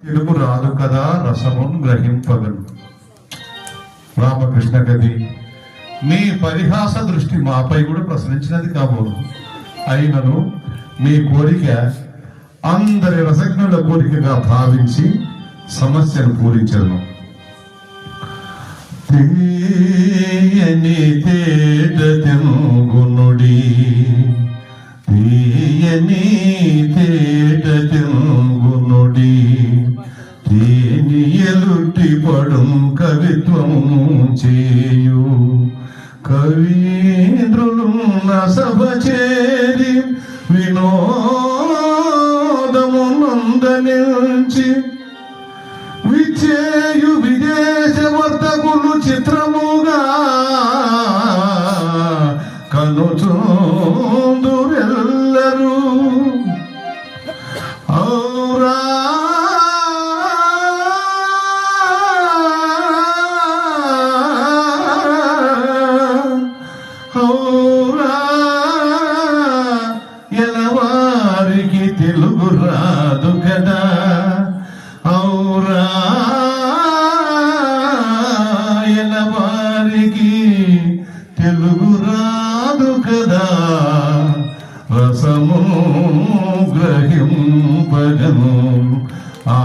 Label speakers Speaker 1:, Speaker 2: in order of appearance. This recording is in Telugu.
Speaker 1: తెలుగు రాదు కదా రసమున్ గ్రహింపగను. రామకృష్ణ కవి మీ పరిహాస దృష్టి మాపై కూడా ప్రసరించినది కాబోదు. అయినను మీ కోరిక అందరి రసజ్ఞుల కోరికగా భావించి సమస్యను పూరించను. తీయని తేట తెంగునుడి తీయని తేట తెంగునుడి తేనియలుట్టి పడుం కవిత్వము చేయు కవీంద్రులు సభ చేరి వినోదము నందనించి విచ్చేయు విదేశ వర్తకులు చిత్రముగా కనుచూందురెల్లరూ. ఔరా ఔరా ఎలవారికి తెలుగు రాదు కదా. ఔరా ఎలవారికి తెలుగు రాదు కదా. రసము గ్రహింపగను ఆ